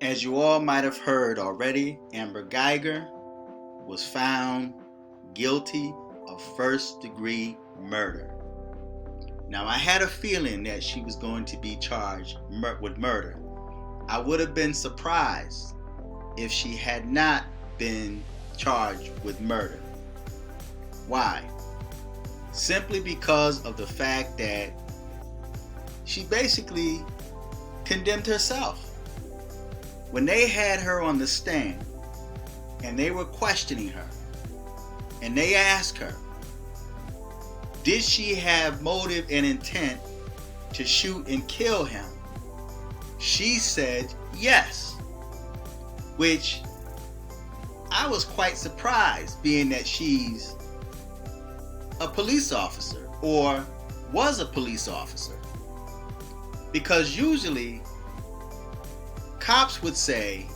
As you all might have heard already, Amber Guyger was found guilty of first-degree murder. Now, I had a feeling that she was going to be charged with murder. I would have been surprised if she had not been charged with murder. Why? Simply because of the fact that she basically condemned herself. When they had her on the stand and they were questioning her and they asked her, did she have motive and intent to shoot and kill him? She said yes, which I was quite surprised, being that she's a police officer or was a police officer. Because usually cops would say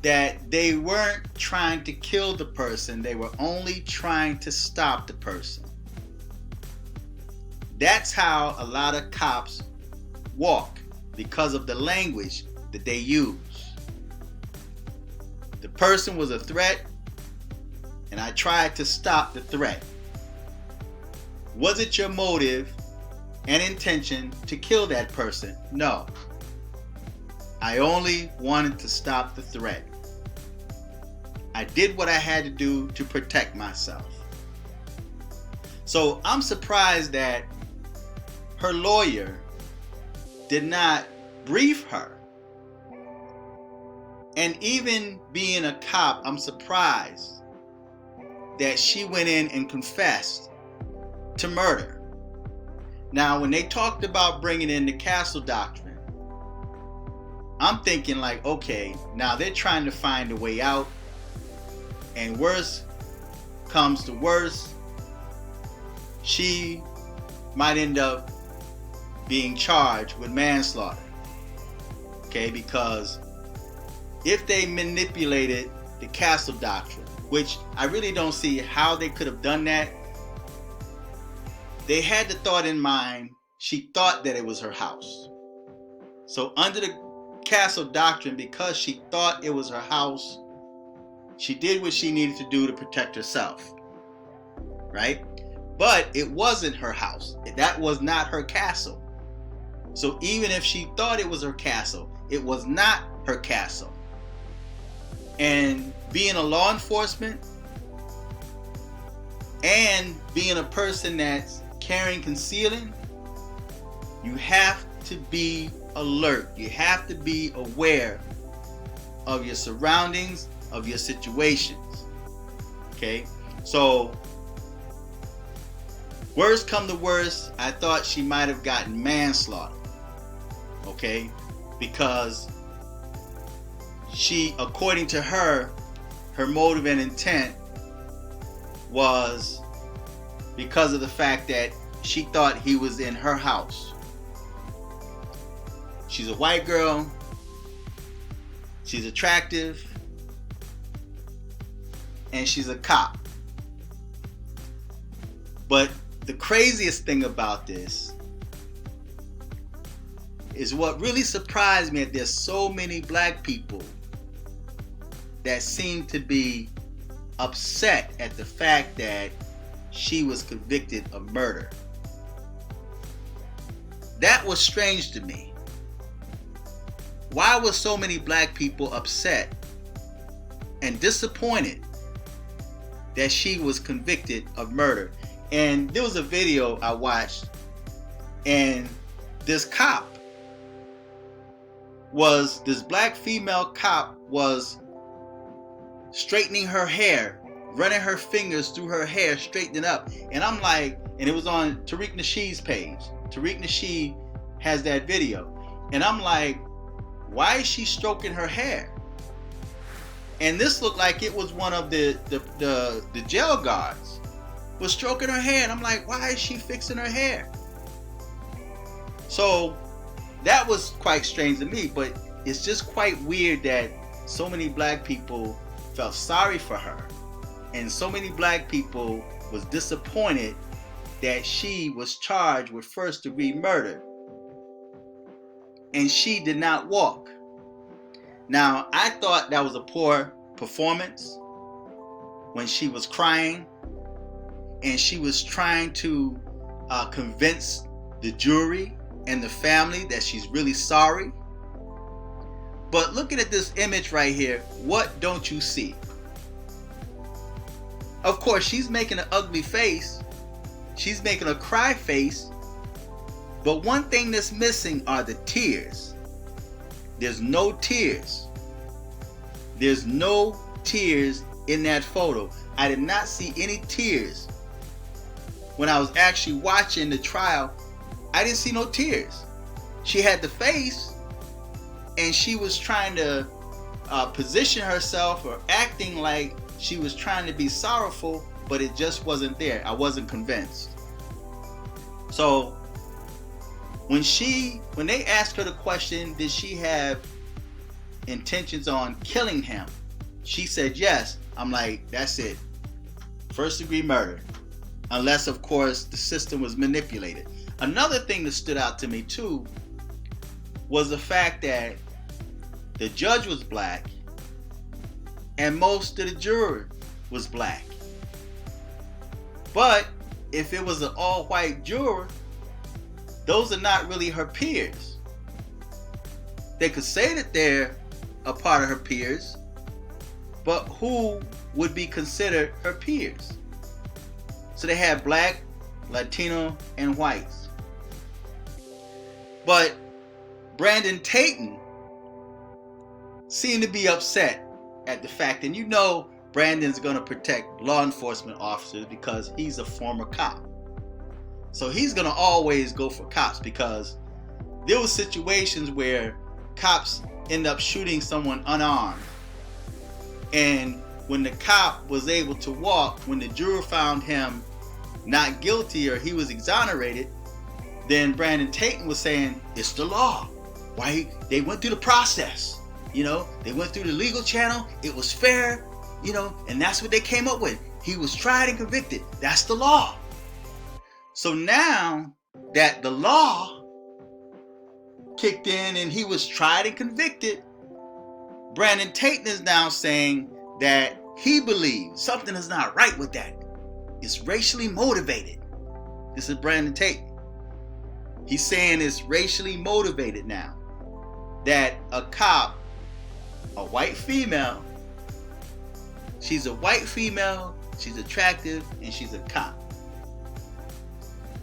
that they weren't trying to kill the person, they were only trying to stop the person. That's how a lot of cops walk, because of the language that they use. The person was a threat, and I tried to stop the threat. Was it your motive and intention to kill that person? No. I only wanted to stop the threat. I did what I had to do to protect myself. So I'm surprised that her lawyer did not brief her. And even being a cop, I'm surprised that she went in and confessed to murder. Now, when they talked about bringing in the castle doctrine, I'm thinking like, okay, now they're trying to find a way out, and worse comes to worse, she might end up being charged with manslaughter. Okay, because if they manipulated the castle doctrine, which I really don't see how they could have done that, they had the thought in mind, she thought that it was her house. So under the castle doctrine, because she thought it was her house, she did what she needed to do to protect herself, right? But it wasn't her house. That was not her castle. So even if she thought it was her castle, it was not her castle. And being a law enforcement and being a person that's carrying concealing, you have to be alert. You have to be aware of your surroundings, of your situations. Okay? So, worst come to worst, I thought she might have gotten manslaughter. Okay? Because she, according to her motive and intent was because of the fact that she thought he was in her house. She's a white girl. She's attractive. And she's a cop. But the craziest thing about this is what really surprised me, that there's so many black people that seem to be upset at the fact that she was convicted of murder. That was strange to me. Why were so many black people upset and disappointed that she was convicted of murder? And there was a video I watched, and this black female cop was straightening her hair, running her fingers through her hair, straightening up. And I'm like, and it was on Tariq Nasheed's page. Tariq Nasheed has that video. And I'm like, why is she stroking her hair? And this looked like it was one of the jail guards was stroking her hair. And I'm like, why is she fixing her hair? So that was quite strange to me, but it's just quite weird that so many black people felt sorry for her, and so many black people was disappointed that she was charged with first-degree murder. and she did not walk. Now, I thought that was a poor performance when she was crying and she was trying to convince the jury and the family that she's really sorry. But looking at this image right here, what don't you see? Of course, she's making an ugly face. She's making a cry face. But one thing that's missing are the tears. There's no tears. There's no tears in that photo. I did not see any tears. When I was actually watching the trial, I didn't see no tears. She had the face, and she was trying to position herself or acting like she was trying to be sorrowful, but it just wasn't there. I wasn't convinced. So when they asked her the question, did she have intentions on killing him? She said yes. I'm like, that's it. First degree murder. Unless, of course, the system was manipulated. Another thing that stood out to me too was the fact that the judge was black and most of the jury was black. But if it was an all-white juror, those are not really her peers. They could say that they're a part of her peers, but who would be considered her peers? So they had black, Latino, and whites. But Brandon Tatum seemed to be upset at the fact, and you know Brandon's going to protect law enforcement officers because he's a former cop. So he's going to always go for cops, because there were situations where cops end up shooting someone unarmed. And when the cop was able to walk, when the juror found him not guilty or he was exonerated, then Brandon Tatum was saying, it's the law. Why? They went through the process. You know, they went through the legal channel. It was fair, you know, and that's what they came up with. He was tried and convicted. That's the law. So now that the law kicked in and he was tried and convicted, Brandon Tatum is now saying that he believes something is not right with that. It's racially motivated. This is Brandon Tatum. He's saying it's racially motivated now. That a cop, a white female, she's a white female, she's attractive, and she's a cop.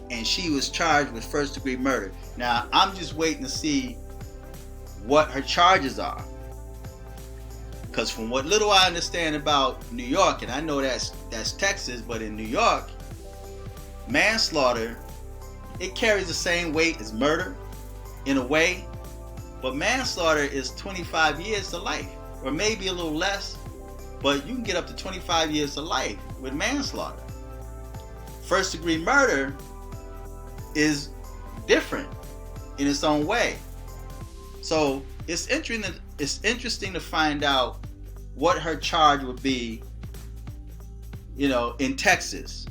And she was charged with first degree murder. Now, I'm just waiting to see what her charges are. Because from what little I understand about New York, and I know that's Texas, but in New York, manslaughter, it carries the same weight as murder in a way, but manslaughter is 25 years to life, or maybe a little less, but you can get up to 25 years to life with manslaughter. First degree murder is different in its own way. So it's interesting to find out what her charge would be, you know, in Texas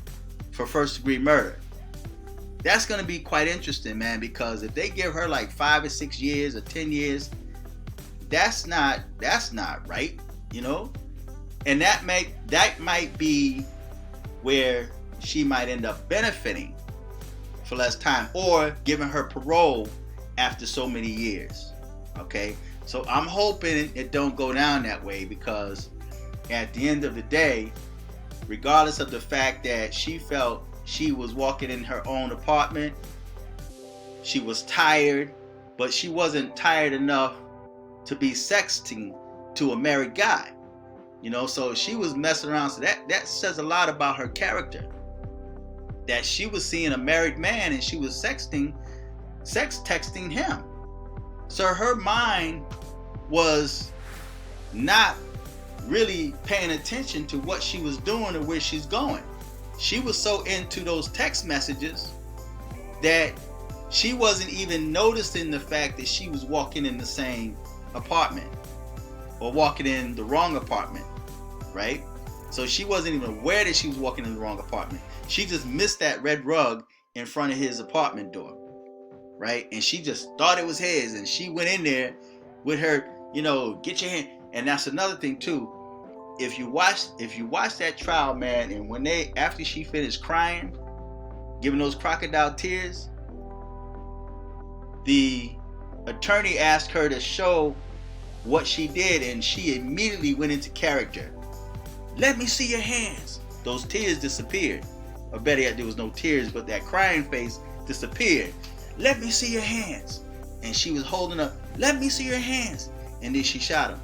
for first degree murder. That's going to be quite interesting, man, because if they give her like 5 or 6 years or 10 years, that's not right, you know? And that might be where she might end up benefiting for less time, or giving her parole after so many years. Okay, so I'm hoping it don't go down that way, because at the end of the day, regardless of the fact that she felt she was walking in her own apartment, she was tired, but she wasn't tired enough to be sexting to a married guy, you know. So she was messing around. So that says a lot about her character, that she was seeing a married man and she was sex texting him. So her mind was not really paying attention to what she was doing or where she's going. She was so into those text messages that she wasn't even noticing the fact that she was walking in the same apartment or walking in the wrong apartment, right? So she wasn't even aware that she was walking in the wrong apartment. She just missed that red rug in front of his apartment door. right? And she just thought it was his, and she went in there with her, get your hand. And that's another thing too. If you watch that trial, man, and when after she finished crying, giving those crocodile tears, the attorney asked her to show what she did, and she immediately went into character. Let me see your hands. Those tears disappeared. Or better yet, there was no tears, but that crying face disappeared. Let me see your hands. And she was holding up, let me see your hands. And then she shot him.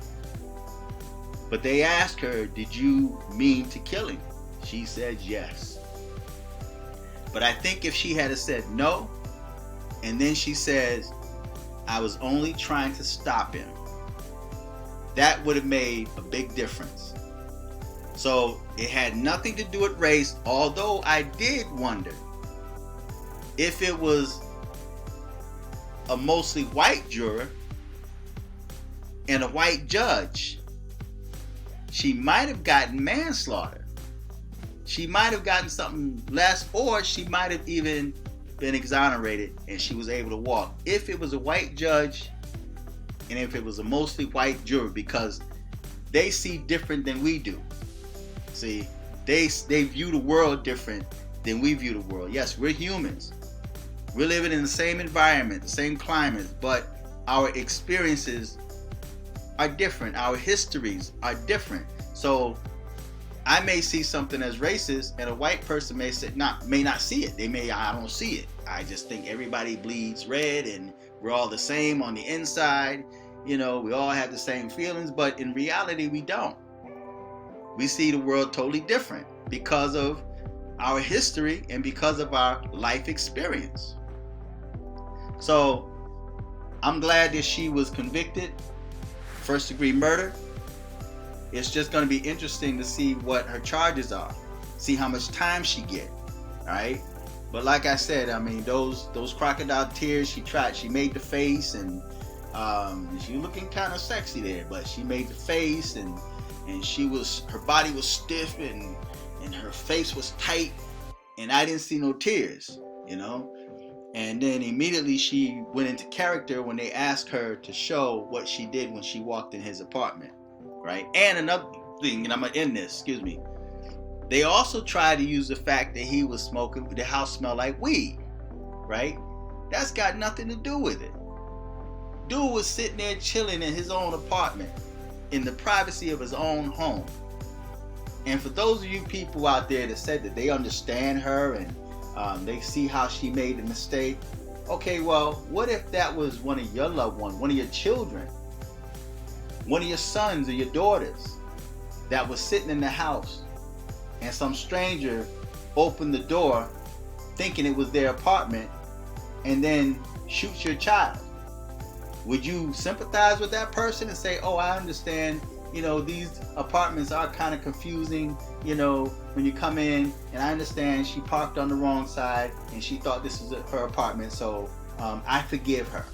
But they asked her, did you mean to kill him? She said yes. But I think if she had said no, and then she says, I was only trying to stop him, that would have made a big difference. So it had nothing to do with race, although I did wonder if it was a mostly white juror and a white judge, she might have gotten manslaughter. She might have gotten something less, or she might have even been exonerated and she was able to walk. If it was a white judge and if it was a mostly white juror, because they see different than we do. See, they view the world different than we view the world. Yes, we're humans. We're living in the same environment, the same climate, but our experiences are different. Our histories are different. So I may see something as racist, and a white person may not see it. I don't see it. I just think everybody bleeds red and we're all the same on the inside. We all have the same feelings, but in reality, we don't. We see the world totally different because of our history and because of our life experience. So I'm glad that she was convicted, first-degree murder. It's just going to be interesting to see what her charges are, see how much time she get. All right. But like I said, I mean, those crocodile tears, she made the face, and she was looking kind of sexy there, but she made the face, and her body was stiff, and her face was tight, and I didn't see no tears, And then immediately she went into character when they asked her to show what she did when she walked in his apartment, right? And another thing, and I'm gonna end this, excuse me. They also tried to use the fact that he was smoking, the house smelled like weed, right? That's got nothing to do with it. Dude was sitting there chilling in his own apartment, in the privacy of his own home. And for those of you people out there that said that they understand her and they see how she made a mistake, okay, well, what if that was one of your loved ones, one of your children, one of your sons or your daughters that was sitting in the house, and some stranger opened the door thinking it was their apartment and then shoots your child? Would you sympathize with that person and say, oh, I understand, these apartments are kind of confusing, when you come in, and I understand she parked on the wrong side and she thought this was her apartment, so I forgive her?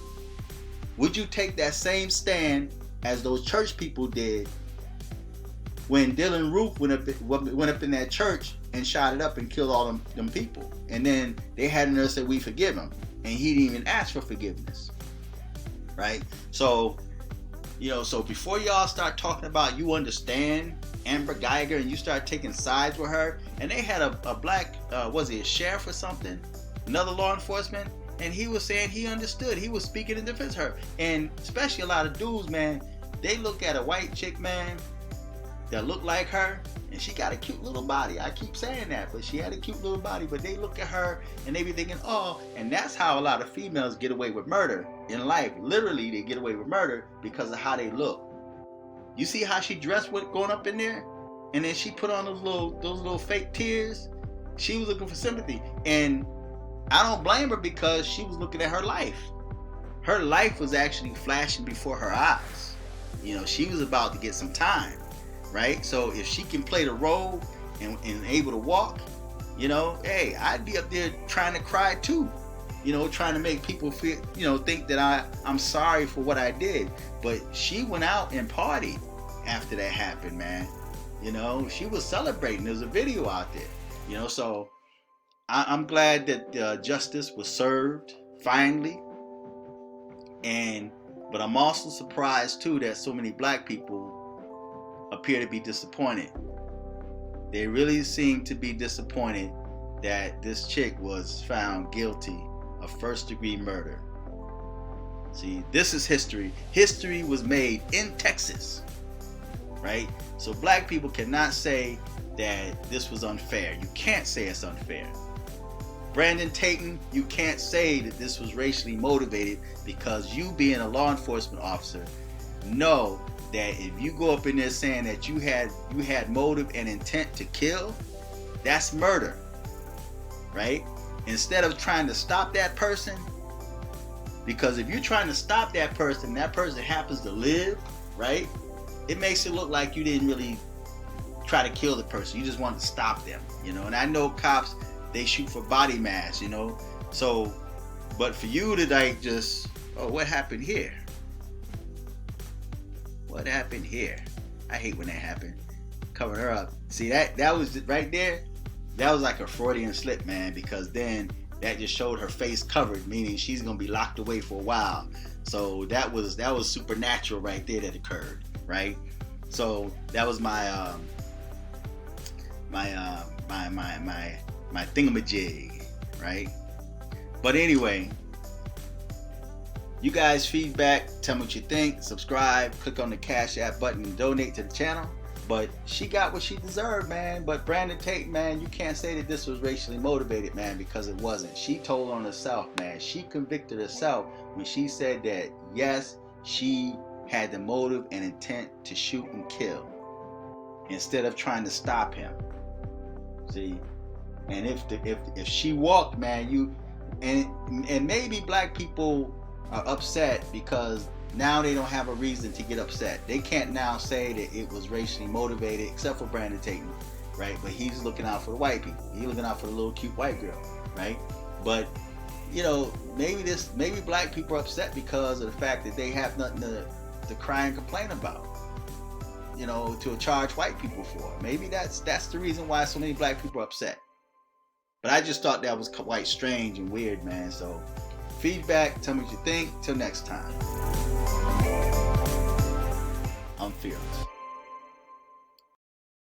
Would you take that same stand as those church people did when Dylan Roof went up in that church and shot it up and killed all them people? And then they had a nurse say, we forgive him, and he didn't even ask for forgiveness, right? So, so before y'all start talking about you understand Amber Guyger and you start taking sides with her, and they had a black, was he a sheriff or something, another law enforcement, and he was saying he understood. He was speaking in defense of her. And especially a lot of dudes, man, they look at a white chick, man, that look like her, and she got a cute little body. I keep saying that, but she had a cute little body, but they look at her and they be thinking, oh, and that's how a lot of females get away with murder in life. Literally, they get away with murder because of how they look. You see how she dressed with going up in there? And then she put on those little fake tears. She was looking for sympathy. And I don't blame her, because she was looking at her life. Her life was actually flashing before her eyes. She was about to get some time, right? So if she can play the role and able to walk, hey, I'd be up there trying to cry too. Trying to make people feel, think that I'm sorry for what I did. But she went out and partied after that happened, man. She was celebrating. There's a video out there. So I'm glad that justice was served finally. But I'm also surprised too that so many black people appear to be disappointed. They really seem to be disappointed that this chick was found guilty of first-degree murder. See, this is history. History was made in Texas, right? So black people cannot say that this was unfair. You can't say it's unfair. Brandon Tatum, you can't say that this was racially motivated, because you, being a law enforcement officer, know that if you go up in there saying that you had motive and intent to kill, that's murder, right? Instead of trying to stop that person, because if you're trying to stop that person happens to live, right? It makes it look like you didn't really try to kill the person. You just wanted to stop them, you know. And I know cops, they shoot for body mass, you know. So, but for you to like just, oh, what happened here? What happened here? I hate when that happened. Cover her up. See, that was right there. That was like a Freudian slip, man, because then that just showed her face covered, meaning she's gonna be locked away for a while. So that was supernatural right there that occurred, right? So that was my thingamajig, right? But anyway, you guys feedback, tell me what you think, subscribe, click on the Cash App button and donate to the channel. But she got what she deserved, man. But Brandon Tate, man, you can't say that this was racially motivated, man, because it wasn't. She told on herself, man. She convicted herself when she said that, yes, she had the motive and intent to shoot and kill instead of trying to stop him. See? And if she walked, man, and maybe black people are upset because now they don't have a reason to get upset. They can't now say that it was racially motivated, except for Brandon Tatum, right? But he's looking out for the white people. He's looking out for the little cute white girl, right? But you know, maybe black people are upset because of the fact that they have nothing to cry and complain about, you know, to charge white people for. Maybe that's the reason why so many black people are upset. But I just thought that was quite strange and weird, man. So feedback, tell me what you think. Till next time, I'm fearless.